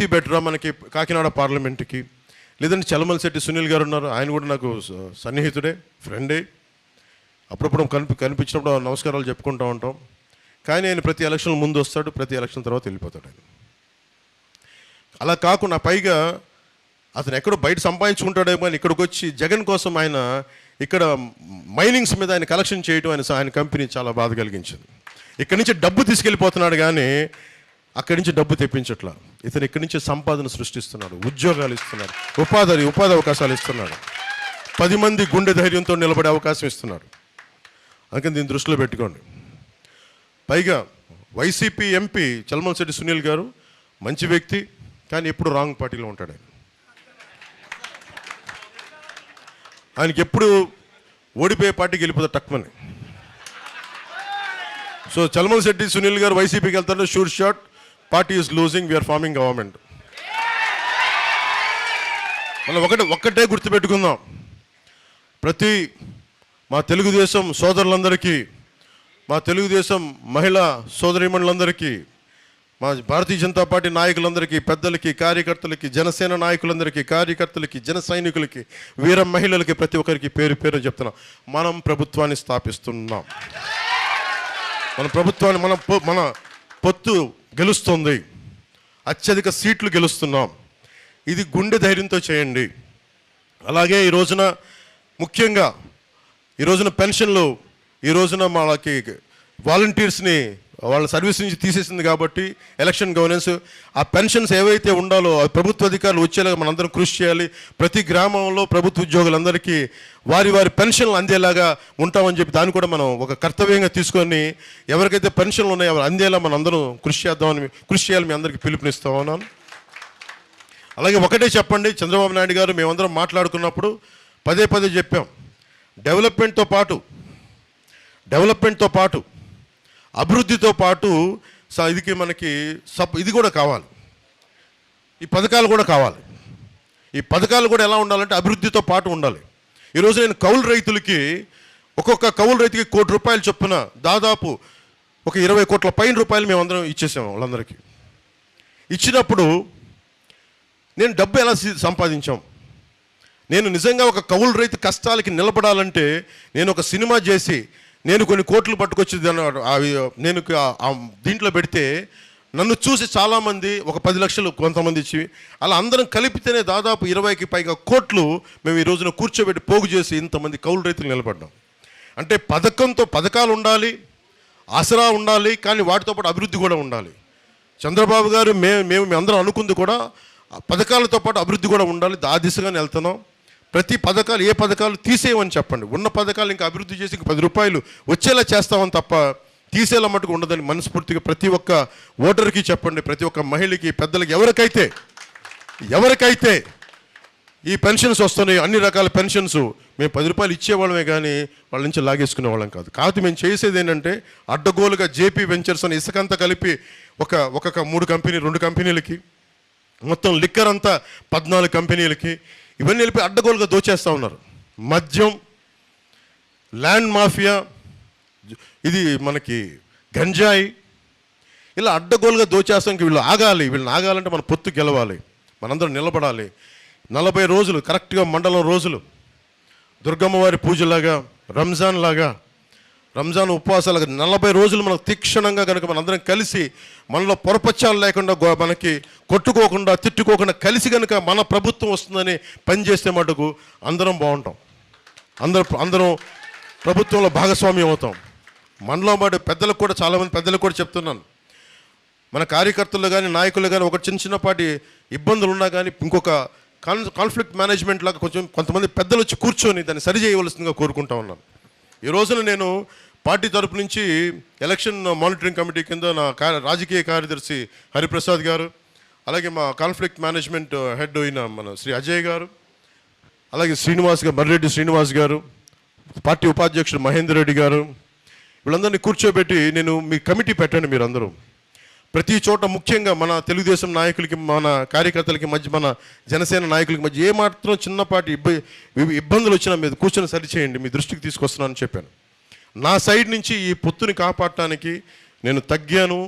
వ్యక్తి బెటరా మనకి కాకినాడ పార్లమెంట్కి? లేదంటే చలమలశెట్టి సునీల్ గారు ఉన్నారు, ఆయన కూడా నాకు సన్నిహితుడే, ఫ్రెండే. అప్పుడప్పుడు కనిపించినప్పుడు నమస్కారాలు చెప్పుకుంటూ ఉంటాం. కానీ ఆయన ప్రతి ఎలక్షన్ ముందు వస్తాడు, ప్రతి ఎలక్షన్ తర్వాత వెళ్ళిపోతాడు ఆయన. అలా కాకుండా పైగా అతను ఎక్కడో బయట సంపాదించుకుంటాడేమో అని ఇక్కడికి వచ్చి జగన్ కోసం ఆయన ఇక్కడ మైనింగ్స్ మీద ఆయన కలెక్షన్ చేయడం ఆయన కంపెనీ చాలా బాధ కలిగించింది. ఇక్కడి నుంచి డబ్బు తీసుకెళ్ళిపోతున్నాడు కానీ అక్కడి నుంచి డబ్బు తెప్పించట్లా. ఇతను ఇక్కడి నుంచి సంపాదన సృష్టిస్తున్నాడు, ఉద్యోగాలు ఇస్తున్నాడు, ఉపాధి అవకాశాలు ఇస్తున్నాడు, 10 మంది గుండె ధైర్యంతో నిలబడే అవకాశం ఇస్తున్నాడు. అందుకని దీన్ని దృష్టిలో పెట్టుకోండి. పైగా వైసీపీ ఎంపీ చలమలశెట్టి సునీల్ గారు మంచి వ్యక్తి, కానీ ఎప్పుడు రాంగ్ పార్టీలో ఉంటాడు. ఆయనకి ఎప్పుడు ఓడిపోయే పార్టీకి వెళ్ళిపోతాడు టక్మని. సో చలమలశెట్టి సునీల్ గారు వైసీపీకి వెళ్తారు, sure shot party is losing, we are forming government. మనం ఒక్కటే గుర్తుపెట్టుకుందాం. మా తెలుగుదేశం సోదరులందరికీ, మా తెలుగుదేశం మహిళా సోదరీమణులందరికీ, మా భారతీయ జనతా పార్టీ నాయకులందరికీ, పెద్దలకి, కార్యకర్తలకి, జనసేన నాయకులందరికీ, కార్యకర్తలకి, జన సైనికులకి, వీర మహిళలకి, ప్రతి ఒక్కరికి పేరు పేరు చెప్తున్నాం. మనం ప్రభుత్వాన్ని స్థాపిస్తున్నాం. మన పొత్తు గెలుస్తుంది, అత్యధిక సీట్లు గెలుస్తున్నాం. ఇది గుండె ధైర్యంతో చేయండి. అలాగే ఈ రోజున ముఖ్యంగా పెన్షన్లు, ఈ రోజున వాళ్ళకి వాలంటీర్స్ని వాళ్ళ సర్వీస్ నుంచి తీసేసింది కాబట్టి ఎలక్షన్ గవర్నెన్స్, ఆ పెన్షన్స్ ఏవైతే ఉండాలో ఆ ప్రభుత్వ అధికారులు వచ్చేలాగా మనందరం కృషి చేయాలి. ప్రతి గ్రామంలో ప్రభుత్వ ఉద్యోగులందరికీ వారి పెన్షన్లు అందేలాగా ఉంటామని చెప్పి దాన్ని కూడా మనం ఒక కర్తవ్యంగా తీసుకొని ఎవరికైతే పెన్షన్లు ఉన్నాయో అవి అందేలా మనం అందరం కృషి చేయాలి. మీ అందరికీ పిలుపునిస్తా ఉన్నాను. అలాగే ఒకటే చెప్పండి, చంద్రబాబు నాయుడు గారు మేమందరం మాట్లాడుకున్నప్పుడు పదే చెప్పాం, డెవలప్మెంట్తో పాటు అభివృద్ధితో పాటు ఇది కూడా కావాలి, ఈ పథకాలు కూడా కావాలి. ఈ పథకాలు కూడా ఎలా ఉండాలంటే అభివృద్ధితో పాటు ఉండాలి. ఈరోజు నేను కౌలు రైతులకి, ఒక్కొక్క కౌలు రైతుకి ₹1,00,00,000 చొప్పున దాదాపు ఒక 20 కోట్ల పైన రూపాయలు మేమందరం ఇచ్చేసాము వాళ్ళందరికీ. ఇచ్చినప్పుడు నేను డబ్బు ఎలా సంపాదించాం? నేను నిజంగా ఒక కౌలు రైతు కష్టాలకి నిలబడాలంటే నేను ఒక సినిమా చేసి నేను కొన్ని కోట్లు పట్టుకొచ్చి నేను దీంట్లో పెడితే నన్ను చూసి చాలామంది ఒక 10 లక్షలు కొంతమంది ఇచ్చి అలా అందరం కలిపితేనే దాదాపు 20కి పైగా కోట్లు మేము ఈ రోజున కూర్చోబెట్టి పోగు చేసి ఇంతమంది కౌలు రైతులు నిలబడ్డాం. అంటే పథకాలు ఉండాలి, ఆసరా ఉండాలి, కానీ వాటితో పాటు అభివృద్ధి కూడా ఉండాలి. చంద్రబాబు గారు మేము అందరం అనుకుంది కూడా పథకాలతో పాటు అభివృద్ధి కూడా ఉండాలి. ఆ దిశగానే వెళ్తున్నాం. ప్రతి పథకాలు, ఏ పథకాలు తీసేయమని చెప్పండి. ఉన్న పథకాలు ఇంకా అభివృద్ధి చేసి ఇంకా ₹10 వచ్చేలా చేస్తామని తప్ప తీసేలా మటుకు ఉండదని మనస్ఫూర్తిగా ప్రతి ఒక్క ఓటర్కి చెప్పండి. ప్రతి ఒక్క మహిళకి, పెద్దలకి, ఎవరికైతే ఈ పెన్షన్స్ వస్తున్నాయి, అన్ని రకాల పెన్షన్స్ మేము ₹10 ఇచ్చేవాళ్ళమే కానీ వాళ్ళ నుంచి లాగేసుకునే వాళ్ళం కాదు. మేము చేసేది ఏంటంటే అడ్డగోలుగా జేపీ వెంచర్స్ అని ఇసుకంతా కలిపి ఒక 2 కంపెనీలకి, మొత్తం లిక్కర్ అంతా 14 కంపెనీలకి, ఇవన్నీ వెళ్ళి అడ్డగోలుగా దోచేస్తూ ఉన్నారు. మద్యం, ల్యాండ్ మాఫియా, ఇది మనకి గంజాయి, ఇలా అడ్డగోలుగా దోచేస్తానికి వీళ్ళని ఆగాలంటే మన పొత్తు గెలవాలి, మనందరం నిలబడాలి. 40 రోజులు కరెక్ట్గా మండలం రోజులు దుర్గమ్మవారి పూజలాగా, రంజాన్ ఉపవాసాలుగా 40 రోజులు మనకు తీక్షణంగా కనుక మనందరం కలిసి మనలో పొరపచ్చాలు లేకుండా, మనకి కొట్టుకోకుండా, తిట్టుకోకుండా కలిసి కనుక మన ప్రభుత్వం వస్తుందని పనిచేస్తే మటుకు అందరం బాగుంటాం. అందరం ప్రభుత్వంలో భాగస్వామ్యం అవుతాం. మనలో మాట చాలామంది పెద్దలకు కూడా చెప్తున్నాను, మన కార్యకర్తలు కానీ, నాయకులు కానీ ఒక చిన్నపాటి ఇబ్బందులు ఉన్నా కానీ ఇంకొక కాన్ఫ్లిక్ట్ మేనేజ్మెంట్ లాగా కొంతమంది పెద్దలు వచ్చి కూర్చొని దాన్ని సరి చేయవలసిందిగా కోరుకుంటా ఉన్నాను. ఈ రోజున నేను పార్టీ తరపు నుంచి ఎలక్షన్ మానిటరింగ్ కమిటీ కింద నా రాజకీయ కార్యదర్శి హరిప్రసాద్ గారు, అలాగే మా కాన్ఫ్లిక్ట్ మేనేజ్మెంట్ హెడ్ అయిన మన శ్రీ అజయ్ గారు, అలాగే మర్రెడ్డి శ్రీనివాస్ గారు, పార్టీ ఉపాధ్యక్షుడు మహేందర్ రెడ్డి గారు, వీళ్ళందరినీ కూర్చోబెట్టి నేను మీ కమిటీ పెట్టండి. మీరందరూ ప్రతి చోట, ముఖ్యంగా మన తెలుగుదేశం నాయకులకి, మన కార్యకర్తలకి మధ్య, మన జనసేన నాయకులకి మధ్య ఏమాత్రం చిన్నపాటి ఇబ్బందులు వచ్చినా మీరు కూర్చొని సరిచేయండి, మీ దృష్టికి తీసుకొస్తున్నానని చెప్పాను. నా సైడ్ నుంచి ఈ పొత్తుని కాపాడటానికి నేను తగ్గాను.